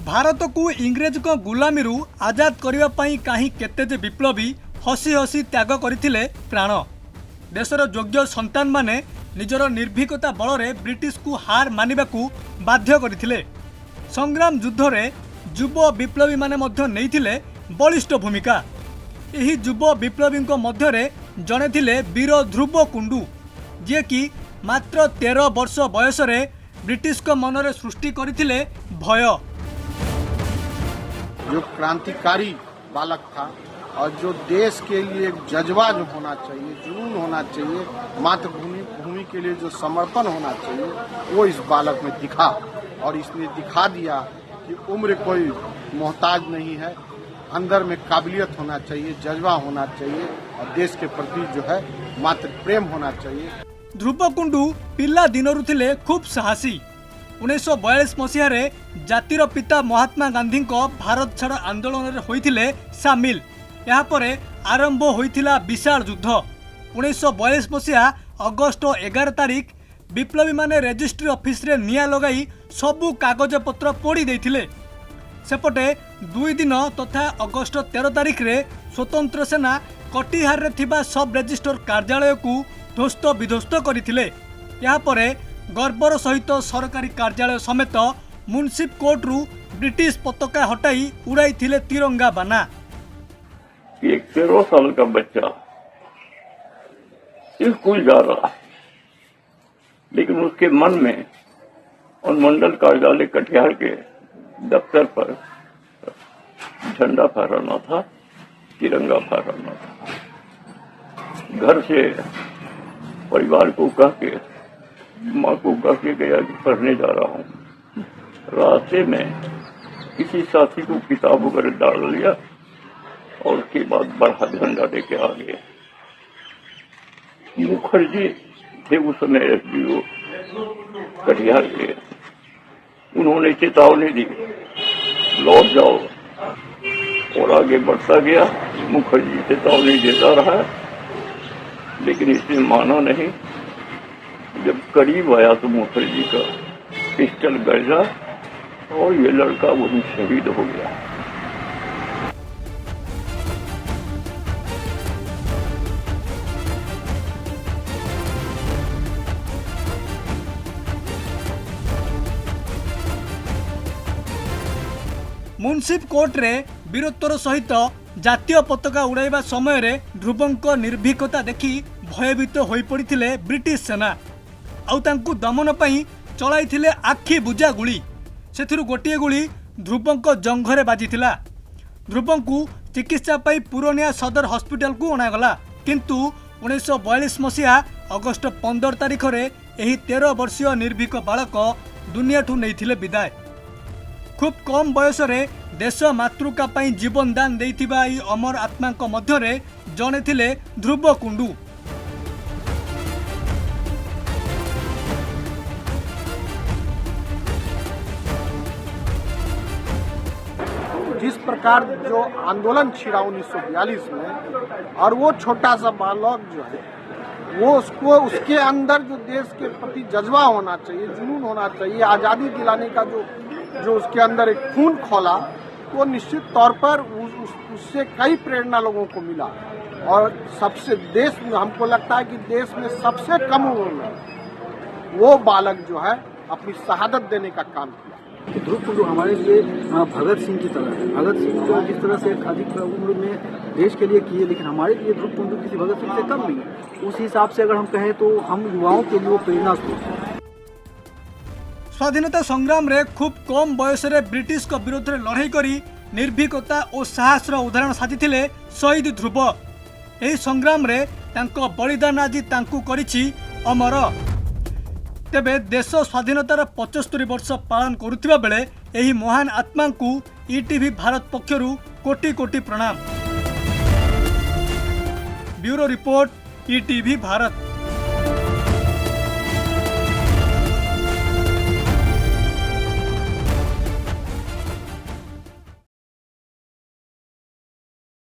भारत को इंग्रेज को गुलामी आजाद करने कहीं केते विप्लवी हसी हसी त्याग करथिले प्राण। देशर योग्य संतान माने निजर निर्भीकता बल में ब्रिटिश को हार मानिबाकू बाध्य करथिले। संग्राम युद्ध रे युव विप्लवी माने मध्य नैथिले बलिष्ठ भूमिका। एही युव विप्लवी मध्य रे जणे थिले वीर ध्रुव कुंडू, जे कि मात्र 13 वर्ष बयस रे ब्रिटिश को मनरे सृष्टि करथिले भय। जो क्रांतिकारी बालक था और जो देश के लिए एक जज्बा जो होना चाहिए, जुनून होना चाहिए, मातृभूमि के लिए जो समर्पण होना चाहिए, वो इस बालक में दिखा। और इसने दिखा दिया कि उम्र कोई मोहताज नहीं है, अंदर में काबिलियत होना चाहिए, जज्बा होना चाहिए और देश के प्रति जो है मातृ प्रेम होना चाहिए। ध्रुव कुंडू पिला दिनरु थिले खूब साहसी। 1942 मसीह रे जातिर पिता महात्मा गांधी को भारत छाड़ आंदोलन रे होइथिले सामिल। यहाँ परे आरंभ होइथिला विशाल युद्ध। 1942 मसीहा अगस्ट 11 तारिख विप्लवी माने रजिस्ट्री ऑफिस रे निया लगाई सबु कागज पत्र पोड़ी देथिले। सेपटे 2 दिन तथा अगस्ट 13 तारिख रे स्वतंत्र सेना कटिहार रे थिबा सब रजिस्टर कार्यालय को ध्वस्त विध्वस्त करथिले। यहाँ परे गर्वर सहित सरकारी कार्यालय समेत मुंसिप कोर्ट रु ब्रिटिश पताका हटाई उड़ाई थिले तिरंगा बाना। एक 13 साल का बच्चा स्कूल जा रहा है, लेकिन उसके मन में अनुमंडल कार्यालय कटिहार के दफ्तर पर झंडा फहराना था, तिरंगा फहराना था। घर से परिवार को कह के, माँ को कह के गया कि पढ़ने जा रहा हूँ। रास्ते में किसी साथी को किताब वगैरह डाल लिया और उसके बाद बड़ा झंडा लेके आ गए। मुखर्जी थे उस समय SDO कटिहार के, उन्होंने चेतावनी दी, लौट जाओ, और आगे बढ़ता गया। मुखर्जी चेतावनी देता रहा, लेकिन इसने माना नहीं। जब करीब आया तो मुखर्जी का पिस्टल गरजा और ये लड़का वहीं शहीद हो गया। मुंसिप कोर्ट रे वीरत्वर सहित जातीय पताका उड़ाइबा समय रे ध्रुवंक निर्भीकता देखि भयभीत होई पड़िथिले ब्रिटिश सेना। आउ तांकु दमन पई चलाइथिले आखि बुझा गुली। सेथिरु गोटिए गुली ध्रुवंक जंघरे बाजिथिला। ध्रुवंकु चिकित्सा पई पुरनिया सदर हॉस्पिटल को अणागला, किंतु 1942 मसीहा अगस्ट 15 तारिख रे एही 13 वर्षीय निर्भीक बालक दुनियाठू नैथिले विदाय। खूब कम बयस रे देश मातृका पई जीवन दान देइथिबा ई अमर आत्मा मध्य रे जणे थिले ध्रुव कुंडू। जिस प्रकार जो आंदोलन छिड़ा 1942 में, और वो छोटा सा बालक जो है वो उसके अंदर जो देश के प्रति जज्बा होना चाहिए, जुनून होना चाहिए, आज़ादी दिलाने का जो उसके अंदर एक खून खोला, वो निश्चित तौर पर उससे कई प्रेरणा लोगों को मिला। और सबसे देश में हमको लगता है कि देश में सबसे कम उम्र में वो बालक जो है अपनी शहादत देने का काम किया। ध्रुव कुंडू हमारे लिए भगत सिंह की तरह है। भगत सिंह को जिस तरह से अधिक उम्र में देश के लिए किए, लेकिन हमारे लिए ध्रुव कुंडू किसी भगत सिंह से कम नहीं है। उस हिसाब से अगर हम कहें तो हम युवाओं के लिए वो प्रेरणा स्रोत है। स्वाधीनता संग्राम रे खूब कम बयस रे ब्रिटिश को विरोध रे लड़ाई करी निर्भीकता और साहस उदाहरण साजिथिले शहीद ध्रुव। एही संग्राम रे तांको बलिदान आज तांकु करिछि अमर। तेबे देश स्वाधीनतार 75 वर्ष पालन करुथिबा बेले एही महान आत्मा को ईटीवी भारत पक्षरु कोटि कोटि प्रणाम। Bureau report, ETV Bharat.